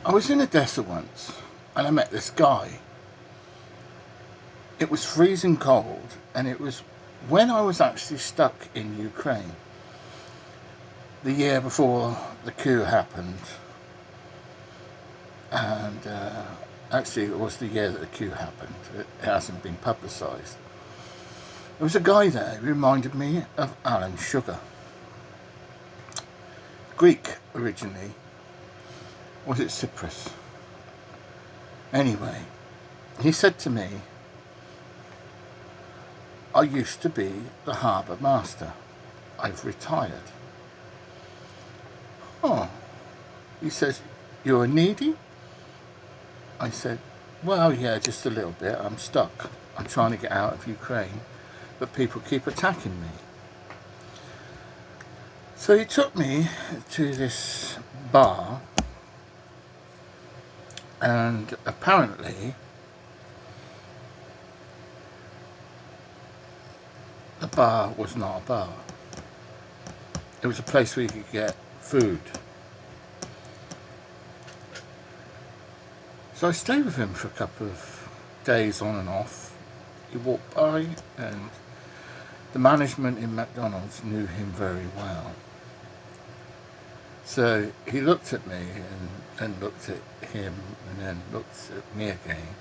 I was in Odessa once and I met this guy. It was freezing cold, and it was when I was actually stuck in Ukraine, the year before the coup happened. And actually it was the year that the coup happened. It hasn't been publicised. There was a guy there who reminded me of Alan Sugar. Greek originally. Was it Cyprus? Anyway, he said to me, I used to be the harbour master. I've retired. Oh, he says, you're needy? I said, well, yeah, just a little bit. I'm stuck. I'm trying to get out of Ukraine, but people keep attacking me. So he took me to this bar, and apparently the bar was not a bar. It was a place where you could get food. So I stayed with him for a couple of days on and off. He walked by, and the management in McDonald's knew him very well. So he looked at me and then looked at him and then looked at me again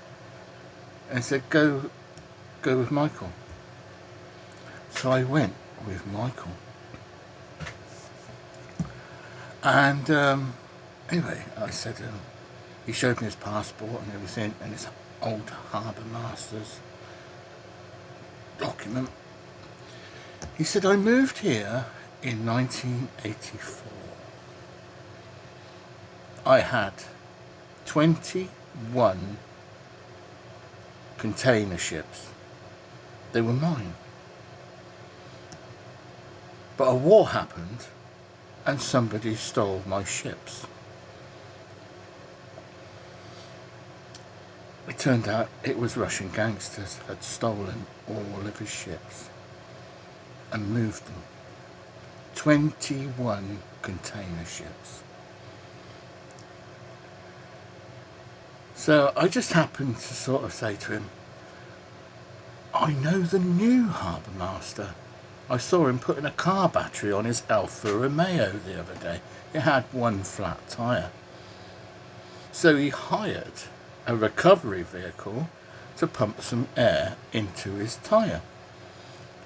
and said, go with Michael. So I went with Michael. And anyway, I said, he showed me his passport and everything, and his old harbour master's document. He said, I moved here in 1984. I had 21 container ships. They were mine. But a war happened and somebody stole my ships. It turned out it was Russian gangsters had stolen all of his ships and moved them. 21 container ships. So I just happened to sort of say to him, I know the new harbour master. I saw him putting a car battery on his Alfa Romeo the other day. It had one flat tyre. So he hired a recovery vehicle to pump some air into his tyre.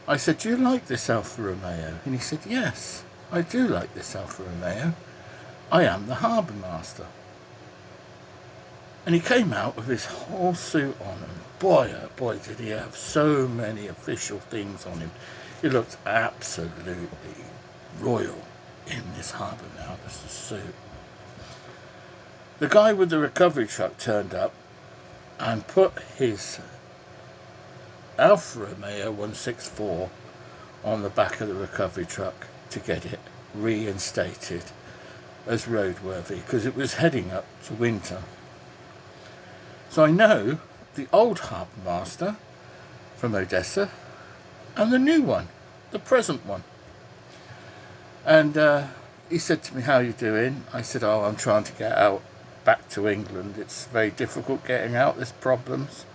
I said, do you like this Alfa Romeo? And he said, yes, I do like this Alfa Romeo. I am the harbour master. And he came out with his whole suit on, and boy, oh boy, did he have so many official things on him. He looked absolutely royal in this harbour master's suit. The guy with the recovery truck turned up and put his Alfa Romeo 164 on the back of the recovery truck to get it reinstated as roadworthy, because it was heading up to winter. So I know the old harbour master from Odessa and the new one, the present one. And he said to me, how are you doing? I said, oh, I'm trying to get out back to England. It's very difficult getting out, there's problems.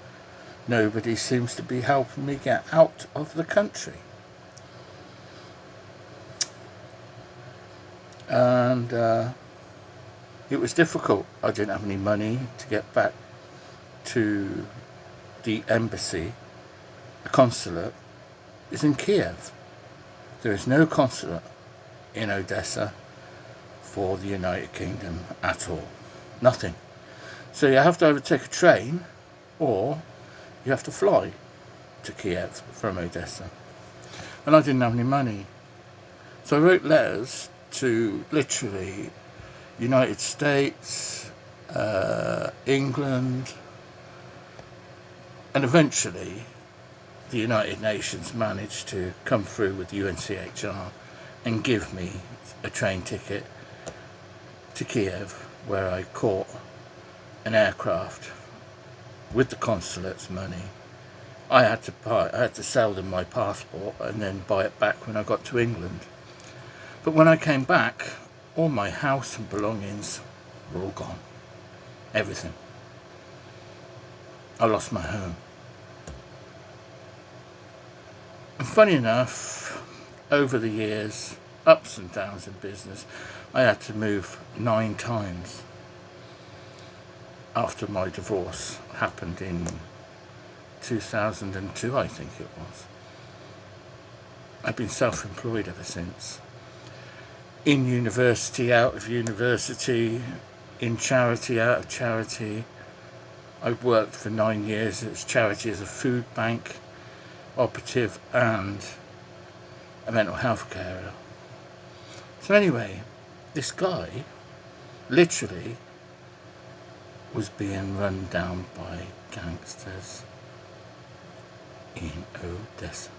Nobody seems to be helping me get out of the country. And it was difficult. I didn't have any money to get back to the embassy. The consulate is in Kiev. There is no consulate in Odessa for the United Kingdom at all. Nothing. So you have to either take a train or you have to fly to Kiev from Odessa. And I didn't have any money. So I wrote letters to literally United States, England, and eventually the United Nations managed to come through with UNCHR and give me a train ticket to Kiev, where I caught an aircraft with the consulate's money. I had to sell them my passport and then buy it back when I got to England. But when I came back, all my house and belongings were all gone. everything. I lost my home. And funny enough, over the years, ups and downs in business, I had to move 9 times after my divorce happened in 2002, I think it was. I've been self-employed ever since. In university, out of university, in charity, out of charity. I've worked for 9 years as charity as a food bank operative and a mental health carer. So anyway, this guy literally was being run down by gangsters in Odessa.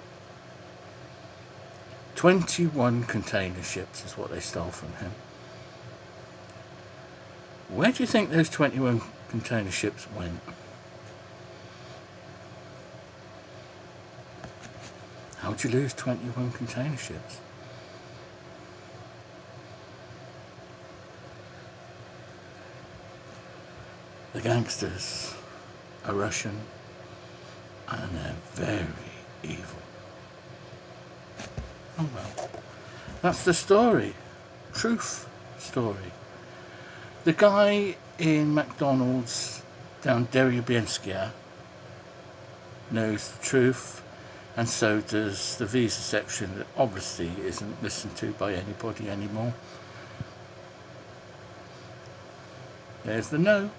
21 container ships is what they stole from him. Where do you think those 21 container ships went? How'd you lose 21 container ships? The gangsters are Russian and they're very evil. Oh well, that's the story. Truth story. The guy in McDonald's down Derebyenskia knows the truth, and so does the visa section that obviously isn't listened to by anybody anymore. There's the no.